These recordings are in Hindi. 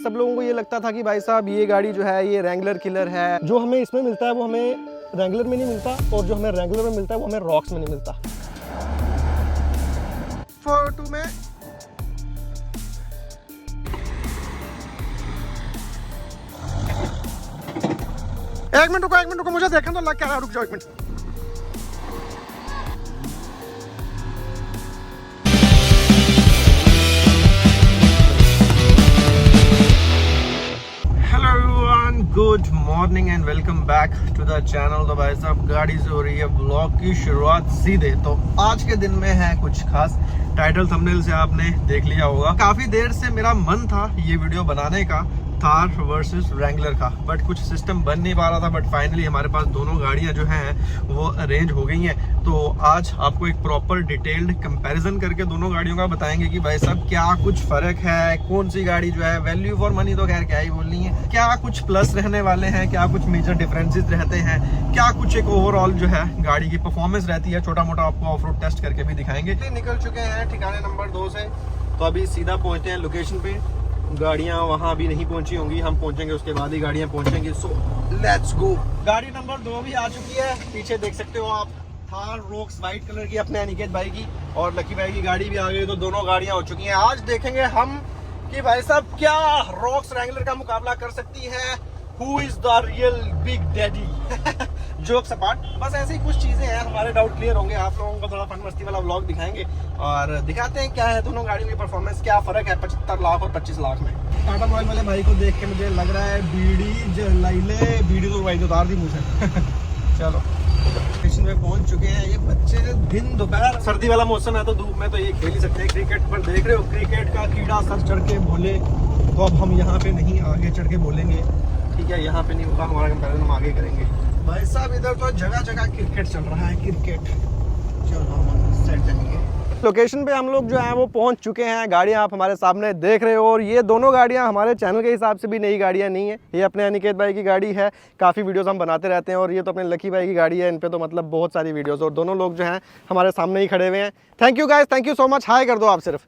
सब लोगों को ये लगता था कि भाई साहब ये गाड़ी जो है ये रैंगलर किलर है। जो हमें इसमें मिलता है वो हमें रैंगलर में नहीं मिलता, और जो हमें रैंगलर में मिलता है वो हमें रॉक्स में नहीं मिलता। फोटो में एक मिनट रुको मुझे देखने तो लग क्या रहा है, रुक जाओ एक minute. Good morning and welcome back to the channel. तो भाई साहब गाड़ी से हो रही है ब्लॉग की शुरुआत सीधे। तो आज के दिन में है कुछ खास, टाइटल थंबनेल से आपने देख लिया होगा। काफी देर से मेरा मन था ये वीडियो बनाने का, थार वर्सेस रैंगलर का, बट कुछ सिस्टम बन नहीं पा रहा था। बट फाइनली हमारे पास दोनों गाड़ियां जो हैं वो अरेंज हो गई हैं। तो आज आपको एक प्रॉपर डिटेल्ड कंपैरिजन करके दोनों गाड़ियों का बताएंगे कि भाई साहब क्या कुछ फर्क है, कौन सी गाड़ी जो है वैल्यू फॉर मनी तो खैर क्या ही बोलनी है, क्या कुछ प्लस रहने वाले हैं, क्या कुछ मेजर डिफरेंसेस रहते हैं, क्या कुछ एक ओवरऑल जो है गाड़ी की परफॉर्मेंस रहती है। छोटा मोटा आपको ऑफ रोड टेस्ट करके भी दिखाएंगे। निकल चुके हैं ठिकाने नंबर 2 से, तो अभी सीधा पहुंचते हैं लोकेशन पे। गाड़ियां वहां भी नहीं पहुंची होंगी, हम पहुंचेंगे उसके बाद ही गाड़ियां पहुंचेंगी। So let's go. गाड़ी नंबर 2 भी आ चुकी है, पीछे देख सकते हो आप थार रॉक्स व्हाइट कलर की अपने अनिकेत भाई की, और लकी भाई की गाड़ी भी आ गई। तो दोनों गाड़ियां हो चुकी हैं। आज देखेंगे हम कि भाई साहब क्या रॉक्स रैंगलर का मुकाबला कर सकती है। Who is the real big daddy. Jokes apart, बस ऐसी कुछ चीजें हैं, हमारे डाउट क्लियर होंगे, आप लोगों को थोड़ा फन मस्ती वाला व्लॉग दिखाएंगे और दिखाते हैं क्या है दोनों गाड़ियों की परफॉर्मेंस, क्या फर्क है 75 लाख और 25 लाख में। टाटा मोबाइल वाले भाई को देख के मुझे लग रहा है बीड़ी जलाइले, बीड़ी तो भाई उतार दी मुझे। चलो स्टेशन पे पहुंच चुके हैं। ये बच्चे दिन दोपहर सर्दी वाला मौसम है तो धूप में तो ये खेल ही सकते हैं क्रिकेट। पर देख रहे हो क्रिकेट का कीड़ा सर चढ़ के बोले, तो अब हम यहाँ पे नहीं आगे चढ़ के बोलेंगे, ठीक है, यहाँ पे नहीं होगा हमारा कंपैरिजन, हम आगे करेंगे। भाई साहब इधर तो जगह जगह क्रिकेट चल रहा है, क्रिकेट। चलो हम सेट जाएंगे। लोकेशन पे हम लोग जो है वो पहुंच चुके हैं। गाड़ियां आप हमारे सामने देख रहे हो, और ये दोनों गाड़ियां हमारे चैनल के हिसाब से भी नई गाड़ियां नहीं है। ये अपने अनिकेत भाई की गाड़ी है, काफ़ी वीडियोस हम बनाते रहते हैं, और ये तो अपने लकी भाई की गाड़ी है। इन पे तो मतलब बहुत सारी वीडियोस, और दोनों लोग जो हैं हमारे सामने ही खड़े हुए हैं। Thank you guys, thank you so much. Hi कर दो आप, सिर्फ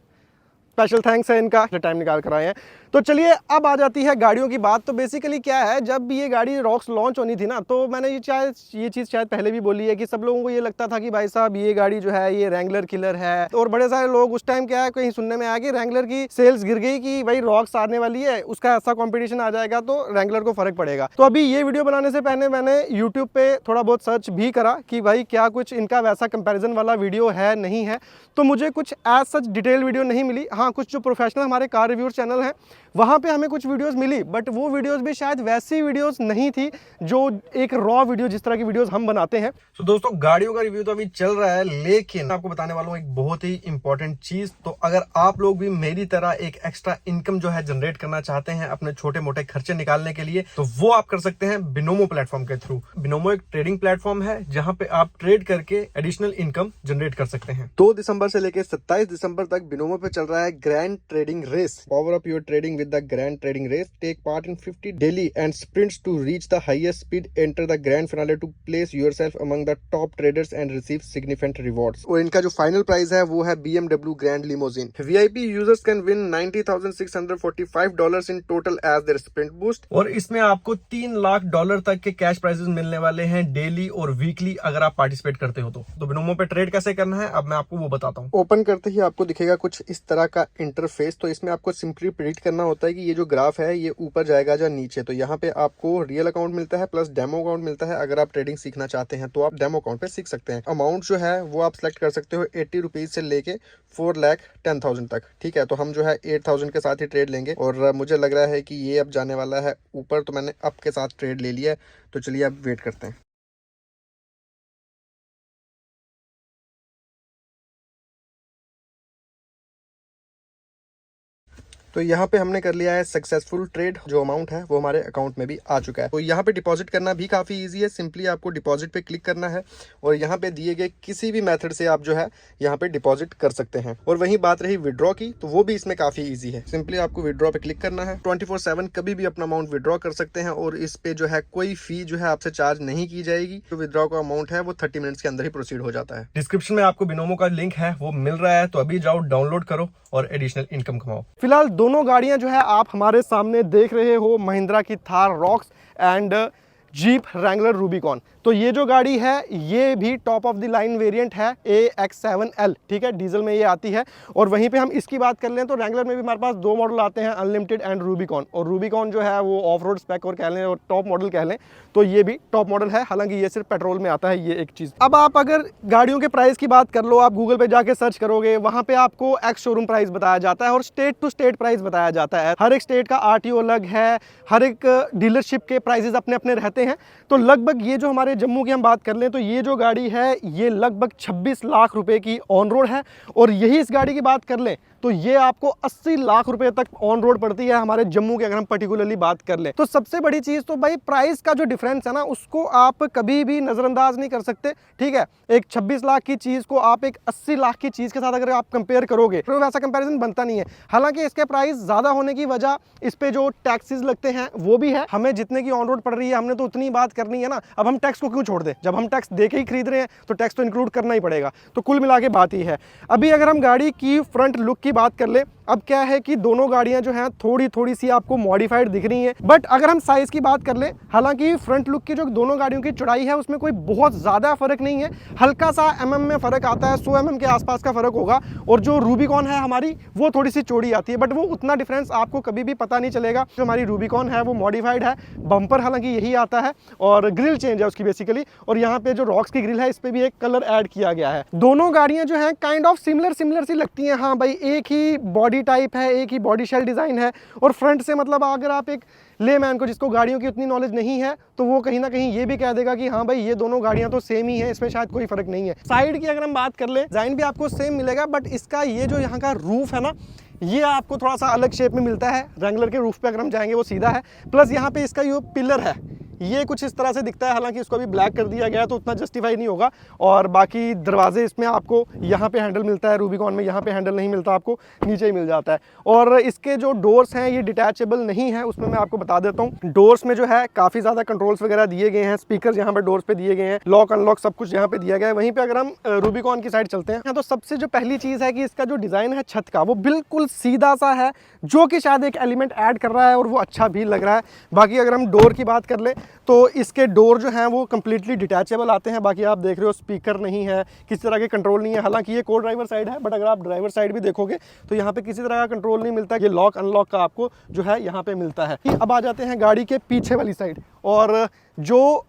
स्पेशल थैंक्स है इनका, टाइम निकाल कर आए हैं। तो चलिए अब आ जाती है गाड़ियों की बात। तो बेसिकली क्या है, जब ये गाड़ी रॉक्स लॉन्च होनी थी ना, तो मैंने ये चीज़ शायद पहले भी बोली है कि सब लोगों को ये लगता था कि भाई साहब ये गाड़ी जो है ये रैंगलर किलर है। और बड़े सारे लोग उस टाइम क्या है, कहीं सुनने में आया कि रैंगलर की सेल्स गिर गई, कि भाई रॉक्स आने वाली है, उसका ऐसा कॉम्पिटिशन आ जाएगा तो रैंगलर को फर्क पड़ेगा। तो अभी ये वीडियो बनाने से पहले मैंने यूट्यूब पे थोड़ा बहुत सर्च भी करा कि भाई क्या कुछ इनका वैसा कंपेरिजन वाला वीडियो है नहीं है। तो मुझे कुछ एज सच डिटेल वीडियो नहीं मिली। हाँ, कुछ जो प्रोफेशनल हमारे कार रिव्यूअर चैनल हैं वहाँ पे हमें कुछ वीडियोस मिली, बट वो वीडियोस भी शायद वैसी वीडियोस नहीं थी जो एक रॉ वीडियो जिस तरह की वीडियोस हम बनाते हैं। तो दोस्तों गाड़ियों का रिव्यू तो अभी चल रहा है, लेकिन आपको बताने वाला हूँ एक बहुत ही इंपॉर्टेंट चीज। तो अगर आप लोग भी मेरी तरह एक एक्स्ट्रा इनकम जो है जनरेट करना चाहते हैं अपने छोटे मोटे खर्चे निकालने के लिए, तो वो आप कर सकते हैं बिनोमो प्लेटफॉर्म के थ्रू। बिनोमो एक ट्रेडिंग प्लेटफॉर्म है जहाँ पे आप ट्रेड करके एडिशनल इनकम जनरेट कर सकते हैं। 2 दिसंबर से लेकर 27 दिसंबर तक बिनोमो पे चल रहा है grand trading race. Power up your trading with the grand trading race. Take part in 50 daily and sprints to reach the highest speed. Enter the grand finale to place yourself among the top traders and receive significant rewards. और इनका जो फाइनल प्राइस है वो है BMW Grand Limousine. VIP users can win $90,645 in total as their sprint boost. और इसमें आपको $3 लाख तक के कैश प्राइजेस मिलने वाले हैं डेली और वीकली अगर आप पार्टिसिपेट करते हो तो बिनोमो पे ट्रेड कैसे करना है अब मैं आपको वो बताता हूँ। ओपन करते ही आपको दिखेगा कुछ इस तरह का इंटरफेस। तो इसमें आपको सिंपली प्रेडिक्ट करना होता है कि ये जो ग्राफ है ये ऊपर जाएगा या नीचे। तो यहाँ पे आपको रियल अकाउंट मिलता है प्लस डेमो अकाउंट मिलता है। अगर आप ट्रेडिंग सीखना चाहते हैं तो आप डेमो अकाउंट पे सीख सकते हैं। अमाउंट जो है वो आप सिलेक्ट कर सकते हो 80 रुपीज से लेके 4,10,000 तक, ठीक है। तो हम जो है 8,000 के साथ ही ट्रेड लेंगे, और मुझे लग रहा है कि ये अब जाने वाला है ऊपर, तो मैंने अप के साथ ट्रेड ले लिया है। तो चलिए अब वेट करते हैं। तो यहाँ पे हमने कर लिया है सक्सेसफुल ट्रेड। जो अमाउंट है वो हमारे अकाउंट में भी आ चुका है। तो यहाँ पे डिपॉजिट करना भी काफी इजी है। सिंपली आपको डिपॉजिट पे क्लिक करना है, और यहाँ पे दिए गए किसी भी मेथड से आप जो है यहाँ पे डिपॉजिट कर सकते हैं। और वहीं बात रही विड्रॉ की, तो वो भी इसमें काफी इजी है। सिंपली आपको विड्रॉ पे क्लिक करना है। 24/7 कभी भी अपना अमाउंट विड्रॉ कर सकते हैं, और इस पे जो है कोई फी जो है आपसे चार्ज नहीं की जाएगी। जो विड्रॉ का अमाउंट है वो 30 मिनट्स के अंदर ही प्रोसीड हो जाता है। डिस्क्रिप्शन में आपको बिनोमो का लिंक है वो मिल रहा है, तो अभी जाओ डाउनलोड करो और एडिशनल इनकम कमाओ। फिलहाल दोनों गाड़ियां जो है आप हमारे सामने देख रहे हो, महिंद्रा की Thar rocks and jeep Wrangler Rubicon. तो ये जो गाड़ी है ये भी top of the line variant है AX7L, ठीक है, डीजल में ये आती है। और वहीं पे हम इसकी बात कर लें तो रैंगलर में भी हमारे पास दो मॉडल आते हैं, अनलिमिटेड एंड रूबिकॉन। और रूबिकॉन जो है वो ऑफ रोड स्पेक और कह लें और टॉप मॉडल कह लें तो ये भी टॉप मॉडल है, हालांकि ये सिर्फ पेट्रोल में आता है, ये एक चीज़। अब आप अगर गाड़ियों के प्राइस की बात कर लो, आप गूगल पे जाके सर्च करोगे, वहाँ पे आपको एक्स शोरूम प्राइस बताया जाता है और स्टेट टू स्टेट प्राइस बताया जाता है। हर एक स्टेट का RTO अलग है, हर एक डीलरशिप के प्राइसेस अपने अपने रहते हैं। तो लगभग ये जो हमारे जम्मू की हम बात कर लें तो ये जो गाड़ी है ये लगभग 26 लाख रुपए की ऑन रोड है। और यही इस गाड़ी की बात कर लें तो ये आपको 80 लाख रुपए तक ऑन रोड पड़ती है हमारे जम्मू की, अगर हम पर्टिकुलरली बात कर लें। तो सबसे बड़ी चीज़ तो भाई प्राइस का जो डिफरेंस है ना, उसको आप कभी भी नज़रअंदाज नहीं कर सकते, ठीक है। एक 26 लाख की चीज़ को आप एक 80 लाख की चीज़ के साथ अगर आप कंपेयर करोगे तो वैसा कंपैरिजन बनता नहीं है। हालांकि इसके प्राइस ज़्यादा होने की वजह इस पे जो टैक्सेस लगते हैं वो भी है। हमें जितने की ऑन रोड पड़ रही है हमने तो उतनी बात करनी है ना। अब हम टैक्स को क्यों छोड़ दें, जब हम टैक्स दे के ही खरीद रहे हैं तो टैक्स तो इंक्लूड करना ही पड़ेगा। तो कुल मिला के बात ही है। अभी अगर हम गाड़ी की फ्रंट लुक की बात कर ले, अब क्या है कि दोनों गाड़ियां जो हैं थोड़ी सी आपको मॉडिफाइड दिख रही हैं। बट अगर हम साइज की बात कर ले, हालांकि फ्रंट लुक की जो दोनों गाड़ियों की चौड़ाई है उसमें कोई बहुत ज़्यादा फर्क नहीं है, हल्का सा mm में फ़र्क आता है, 100 mm के आसपास का फ़र्क होगा। और जो रूबिकॉन है हमारी वो थोड़ी सी चौड़ी आती है, बट वो उतना डिफरेंस आपको कभी भी पता नहीं चलेगा। जो हमारी रूबिकॉन है वो मॉडिफाइड है, बम्पर हालांकि यही आता है और ग्रिल चेंज है उसकी बेसिकली। और यहाँ पे जो रॉक्स की ग्रिल है इस पर भी एक कलर ऐड किया गया है। दोनों गाड़ियाँ जो हैं काइंड ऑफ सिमिलर सी लगती हैं। हाँ भाई, एक ही बॉडी टाइप है, एक ही बॉडी शेल डिज़ाइन है। और फ्रंट से मतलब अगर आप एक लेमैन को जिसको गाड़ियों की उतनी नॉलेज नहीं है तो वो कहीं ना कहीं ये भी कह देगा कि हाँ भाई ये दोनों गाड़ियां तो सेम ही हैं, इसमें शायद कोई फर्क नहीं है। साइड की अगर हम बात कर ले, डिजाइन भी आपको सेम मिलेगा, बट इसका ये जो यहाँ का रूफ है ना, ये आपको थोड़ा सा अलग शेप में मिलता है। रैंगलर के रूफ पे अगर हम जाएंगे वो सीधा है, प्लस यहाँ पे इसका ये पिलर है ये कुछ इस तरह से दिखता है। हालांकि इसको अभी ब्लैक कर दिया गया है तो उतना जस्टिफाई नहीं होगा। और बाकी दरवाजे इसमें आपको यहाँ पे हैंडल मिलता है, रूबिकॉन में यहाँ पे हैंडल नहीं मिलता, आपको नीचे ही मिल जाता है। और इसके जो डोर्स हैं ये डिटैचेबल नहीं है, उसमें मैं आपको बता देता हूँ। डोर्स में जो है काफ़ी ज़्यादा कंट्रोल्स वगैरह दिए गए हैं, स्पीकर यहाँ पर डोर्स पे दिए गए हैं, लॉक अनलॉक सब कुछ यहाँ पे दिया गया है। वहीं पर अगर हम रूबिकॉन की साइड चलते हैं तो सबसे जो पहली चीज़ है कि इसका जो डिज़ाइन है छत का वो बिल्कुल सीधा सा है, जो कि शायद एक एलिमेंट ऐड कर रहा है और वो अच्छा भी लग रहा है। बाकी अगर हम डोर की बात कर ले तो इसके डोर जो हैं वो कम्प्लीटली डिटैचेबल आते हैं। बाकी आप देख रहे हो स्पीकर नहीं है, किसी तरह के कंट्रोल नहीं है। हालांकि ये को ड्राइवर साइड है, बट अगर आप ड्राइवर साइड भी देखोगे तो यहाँ पे किसी तरह का कंट्रोल नहीं मिलता। ये लॉक अनलॉक का आपको जो है यहाँ पे मिलता है। अब आ जाते हैं गाड़ी के पीछे वाली साइड, और जो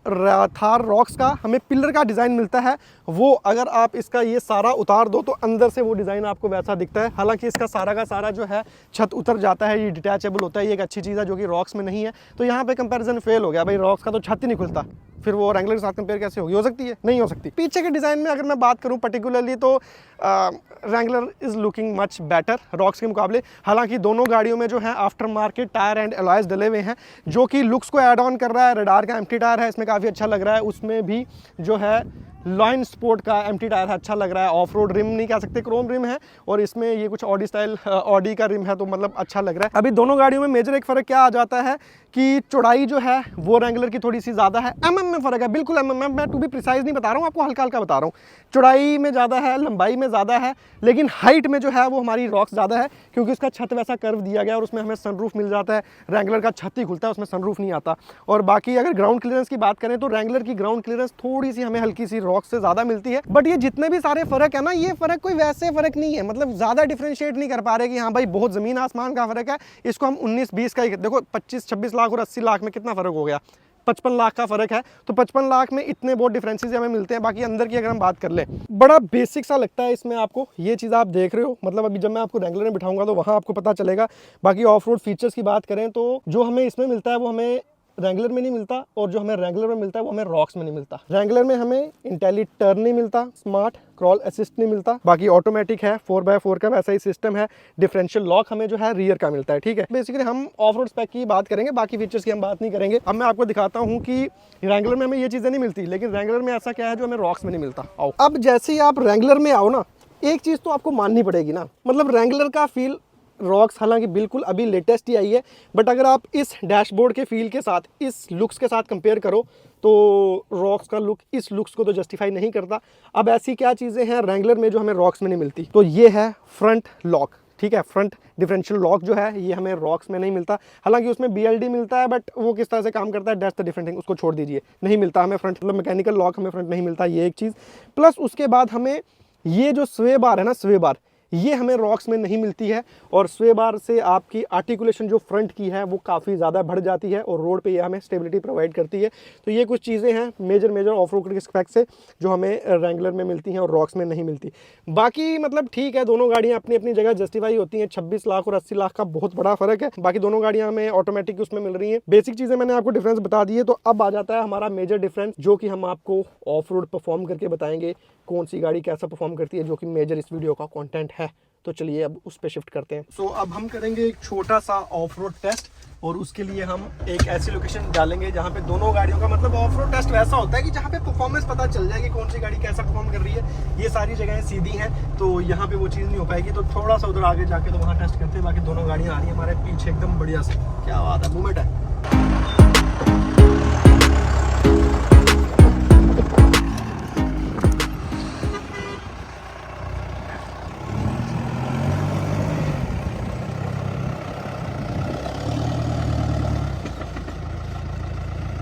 थार रॉक्स का हमें पिलर का डिज़ाइन मिलता है वो अगर आप इसका ये सारा उतार दो तो अंदर से वो डिज़ाइन आपको वैसा दिखता है। हालांकि इसका सारा का सारा जो है छत उतर जाता है, ये डिटैचेबल होता है, ये एक अच्छी चीज़ है जो कि रॉक्स में नहीं है। तो यहाँ पे कंपैरिजन फेल हो गया भाई, रॉक्स का तो छत ही नहीं खुलता, फिर वो रैंगलर के साथ कंपेयर कैसे होगी, हो सकती है, नहीं हो सकती। पीछे के डिज़ाइन में अगर मैं बात करूं पर्टिकुलरली तो Wrangler is looking much better rocks के मुकाबले। हालांकि दोनों गाड़ियों में जो है after market tyre and alloys डले हुए हैं, जो कि लुक्स को ऐड ऑन कर रहा है। रडार का एम्प्टी टायर है, इसमें काफ़ी अच्छा लग रहा है। उसमें भी जो है लॉइन स्पोर्ट का एम्प्टी टायर है, अच्छा लग रहा है। ऑफ रोड रिम नहीं कह सकते, क्रोम रिम है, और इसमें ये कुछ ऑडी स्टाइल ऑडी का रिम है, तो मतलब अच्छा लग रहा है। अभी दोनों गाड़ियों में मेजर एक फ़र्क क्या आ जाता है कि चौड़ाई जो है वो रैंगलर की थोड़ी सी ज़्यादा है, mm में फ़र्क है, बिल्कुल mm। मैं टू बी प्रिसाइज नहीं बता रहा हूँ आपको, हल्का हल्का बता रहा हूँ। चौड़ाई में ज़्यादा है, लंबाई में ज़्यादा है, लेकिन हाइट में जो है वो हमारी रॉक्स ज़्यादा है, क्योंकि उसका छत वैसा कर्व दिया गया और उसमें हमें सनरूफ मिल जाता है। रैंगलर का छत ही खुलता है, उसमें सनरूफ नहीं आता। और बाकी अगर ग्राउंड क्लियरेंस की बात करें तो रैंगलर की ग्राउंड क्लियरेंस थोड़ी सी हमें हल्की सी रॉक्स से ज़्यादा मिलती है। बट ये जितने भी सारे फ़र्क है ना, ये फ़र्क कोई वैसे फ़र्क नहीं है, मतलब ज़्यादा डिफ्रेंशिएट नहीं कर पा रहे कि हाँ भाई बहुत ज़मीन आसमान का फ़र्क है। इसको हम 19-20 का ही देखो, 25-26 लाख और 80 लाख में कितना फ़र्क हो गया, 55 लाख का फ़र्क है। तो 55 लाख में इतने बहुत डिफरेंसेस हमें मिलते हैं। बाकी अंदर की अगर हम बात कर लें, बड़ा बेसिक सा लगता है इसमें आपको, ये चीज़ आप देख रहे हो, मतलब अभी जब मैं आपको रैंगलर में बिठाऊंगा तो वहाँ आपको पता चलेगा। बाकी ऑफ रोड फीचर्स की बात करें तो जो हमें इसमें मिलता है वो हमें रैंगलर में नहीं मिलता, और जो हमें रैंगलर में मिलता है वो हमें रॉक्स में नहीं मिलता। रैंगलर में हमें इंटेली टर्न नहीं मिलता, स्मार्ट क्रॉल असिस्ट नहीं मिलता, बाकी ऑटोमेटिक है, 4x4 का वैसा ही सिस्टम है। डिफरेंशियल लॉक हमें जो है रियर का मिलता है, ठीक है। बेसिकली हम ऑफ रोड स्पेक की बात करेंगे, बाकी फीचर्स की हम बात नहीं करेंगे। अब मैं आपको दिखाता हूँ कि रैंगलर में हमें ये चीज़ें नहीं मिलती, लेकिन रैंगलर में ऐसा क्या है जो हमें रॉक्स में नहीं मिलता। आओ, अब जैसे ही आप रैंगलर में आओ ना, एक चीज़ तो आपको माननी पड़ेगी ना, मतलब रैंगलर का फील रॉक्स हालांकि बिल्कुल अभी लेटेस्ट ही आई है, बट अगर आप इस डैशबोर्ड के फील के साथ, इस लुक्स के साथ कंपेयर करो तो रॉक्स का लुक इस लुक्स को तो जस्टिफाई नहीं करता। अब ऐसी क्या चीज़ें हैं रैंगलर में जो हमें रॉक्स में नहीं मिलती, तो ये है फ्रंट लॉक, ठीक है। फ्रंट डिफरेंशियल लॉक जो है ये हमें रॉक्स में नहीं मिलता, हालांकि उसमें BLD मिलता है, बट वो किस तरह से काम करता है दैट्स द डिफरेंट थिंग, उसको छोड़ दीजिए। नहीं मिलता हमें फ्रंट, मतलब मैकेनिकल लॉक हमें फ्रंट नहीं मिलता, ये एक चीज़। प्लस उसके बाद हमें ये जो स्वे बार है ना, स्वे बार, ये हमें रॉक्स में नहीं मिलती है, और स्वे बार से आपकी आर्टिकुलेशन जो फ्रंट की है वो काफ़ी ज़्यादा बढ़ जाती है, और रोड पे ये हमें स्टेबिलिटी प्रोवाइड करती है। तो ये कुछ चीज़ें हैं मेजर ऑफ रोड के स्पेक से जो हमें रेंगुलर में मिलती हैं और रॉक्स में नहीं मिलती। बाकी मतलब ठीक है, दोनों गाड़ियाँ अपनी अपनी जगह जस्टिफाई होती हैं। 26 लाख और 80 लाख का बहुत बड़ा फर्क है। बाकी दोनों गाड़ियाँ हमें ऑटोमेटिक उसमें मिल रही हैं। बेसिक चीज़ें मैंने आपको डिफरेंस बता दी है। तो अब आ जाता है हमारा मेजर डिफरेंस, जो कि हम आपको ऑफ रोड परफॉर्म करके बताएंगे कौन सी गाड़ी कैसा परफॉर्म करती है, जो कि मेजर इस वीडियो का कंटेंट है। तो चलिए अब उस पे शिफ्ट करते हैं। सो अब हम करेंगे एक छोटा सा ऑफ रोड टेस्ट, और उसके लिए हम एक ऐसी लोकेशन डालेंगे जहाँ पे दोनों गाड़ियों का मतलब ऑफ रोड टेस्ट वैसा होता है कि जहाँ पे परफॉर्मेंस पता चल जाएगी कौन सी गाड़ी कैसा परफॉर्म कर रही है। ये सारी जगहें सीधी हैं तो यहाँ पे वो चीज़ नहीं हो पाएगी, तो थोड़ा सा उधर आगे जाके तो वहाँ टेस्ट करते हैं। बाकी दोनों गाड़ियाँ आ रही हैं हमारे पीछे एकदम बढ़िया से, क्या बात है, मूवमेंट है।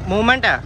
मूवमेंट है।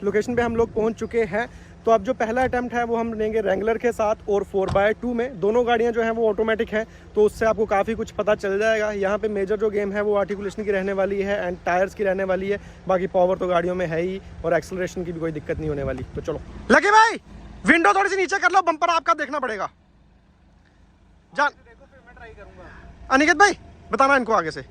लोकेशन पे हम लोग पहुंच चुके हैं। तो अब जो पहला अटेम्प्ट है वो हम लेंगे रेंगुलर के साथ और 4x2 में। दोनों गाड़ियां जो हैं वो ऑटोमेटिक हैं, तो उससे आपको काफ़ी कुछ पता चल जाएगा। यहाँ पे मेजर जो गेम है वो आर्टिकुलेशन की रहने वाली है एंड टायर्स की रहने वाली है। बाकी पावर तो गाड़ियों में है ही, और एक्सेलरेशन की भी कोई दिक्कत नहीं होने वाली। तो चलो लगे भाई, विंडो थोड़ी सी नीचे कर लो, बम्पर आपका देखना पड़ेगा। जान अनिकेत भाई बताना इनको आगे से।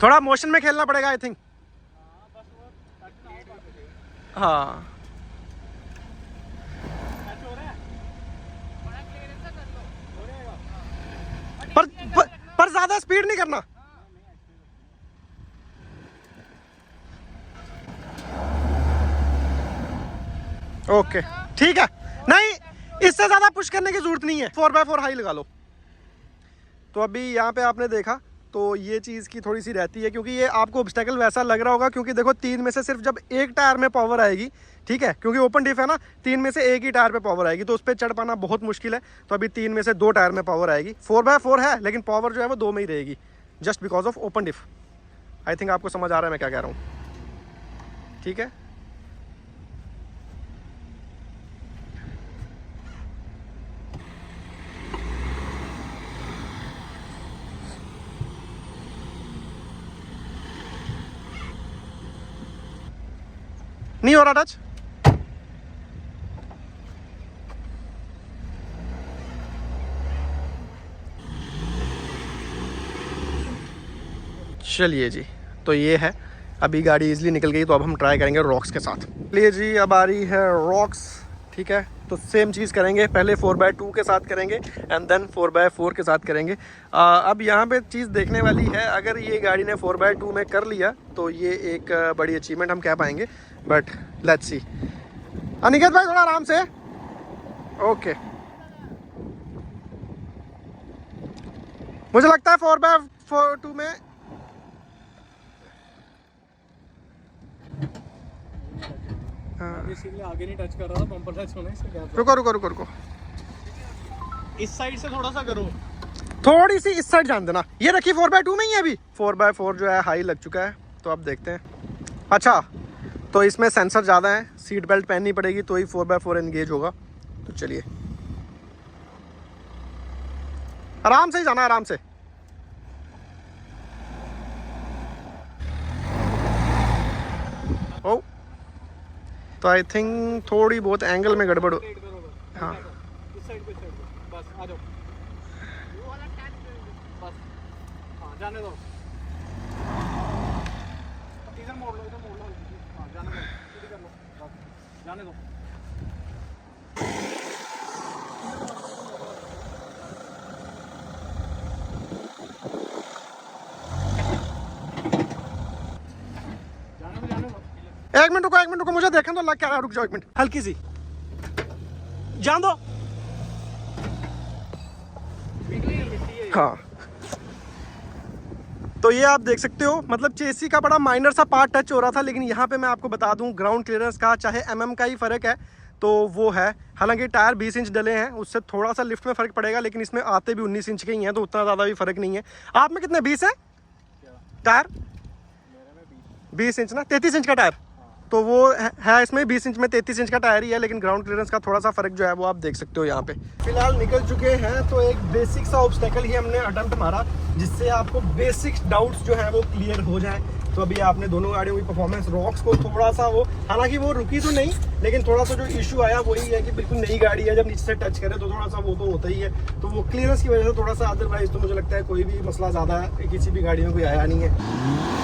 थोड़ा मोशन में खेलना पड़ेगा आई थिंक। हाँ पर ज्यादा स्पीड नहीं करना। ओके ठीक है, नहीं इससे ज्यादा पुश करने की जरूरत नहीं है, 4x4 हाई लगा लो। तो अभी यहाँ पे आपने देखा तो ये चीज़ की थोड़ी सी रहती है, क्योंकि ये आपको ऑब्स्टेकल वैसा लग रहा होगा, क्योंकि देखो 3 में से सिर्फ जब एक टायर में पावर आएगी, ठीक है, क्योंकि ओपन डिफ है ना, 3 में से एक ही टायर पे पावर आएगी, तो उस पर चढ़ पाना बहुत मुश्किल है। तो अभी 3 में से 2 टायर में पावर आएगी। 4x4 है लेकिन पावर जो है वो 2 में ही रहेगी, just because of open diff. I think आपको समझ आ रहा है मैं क्या कह रहा हूँ, ठीक है। नहीं हो रहा टच, चलिए जी। तो ये है, अभी गाड़ी इजीली निकल गई, तो अब हम ट्राई करेंगे रॉक्स के साथ। चलिए जी, अब आ रही है रॉक्स, ठीक है। तो सेम चीज़ करेंगे, पहले 4x2 के साथ करेंगे एंड देन 4x4 के साथ करेंगे। अब यहाँ पे चीज़ देखने वाली है, अगर ये गाड़ी ने 4x2 में कर लिया तो ये एक बड़ी अचीवमेंट हम कह पाएंगे, बट लेट्स सी। अनिकेत भाई थोड़ा आराम से, ओके। मुझे लगता है 4x2 में आगे नहीं टच कर रहा था, बम्पर टच होना इसका क्या। रुको इस साइड से थोड़ा सा करो, थोड़ी सी इस साइड जान देना। ये रखी 4x2 में ही है, अभी 4x4 जो है हाई लग चुका है, तो अब देखते हैं। अच्छा, तो इसमें सेंसर ज़्यादा है, सीट बेल्ट पहननी पड़ेगी तो ही 4x4 एंगेज होगा। तो चलिए आराम से ही जाना, आराम से। ओ तो आई थिंक थोड़ी बहुत एंगल में गड़बड़ हो। हाँ इस साइड पे बस आ जाओ, वो वाला टैप बस, हाँ जाने दो। इधर मोड़ लो हाँ जाने दो सीधी कर लो बस जाने दो एक मिनट रुको मुझे देखने तो लग क्या रहा है रुक जाओ एक मिनट हल्की सी जान दो हाँ तो ये आप देख सकते हो मतलब चेसी का बड़ा माइनर सा पार्ट टच हो रहा था लेकिन यहाँ पे मैं आपको बता दूं ग्राउंड क्लियरेंस का चाहे एमएम का ही फ़र्क है तो वो है हालांकि टायर 20 इंच डले हैं उससे थोड़ा सा लिफ्ट में फ़र्क पड़ेगा लेकिन इसमें आते भी 19 इंच के ही हैं तो उतना ज़्यादा भी फ़र्क नहीं है। आप में कितने 20 है टायर 20 इंच ना 33 इंच का टायर तो वो है इसमें 20 इंच में 33 इंच का टायर ही है लेकिन ग्राउंड क्लियरेंस का थोड़ा सा फर्क जो है वो आप देख सकते हो यहाँ पे। फिलहाल निकल चुके हैं तो एक बेसिक सा ऑब्स्टेकल ही हमने अटेम्प्ट मारा जिससे आपको बेसिक डाउट्स जो है वो क्लियर हो जाए। तो अभी आपने दोनों गाड़ियों की परफॉर्मेंस रॉक्स को थोड़ा सा वो हालांकि वो रुकी तो नहीं लेकिन थोड़ा सा जो इशू आया वही है कि बिल्कुल नई गाड़ी है जब नीचे से टच करे तो थोड़ा सा वो तो होता ही है तो वो क्लियरेंस की वजह से थोड़ा सा अदरवाइज तो मुझे लगता है कोई भी मसला ज़्यादा किसी भी गाड़ी में कोई आया नहीं है।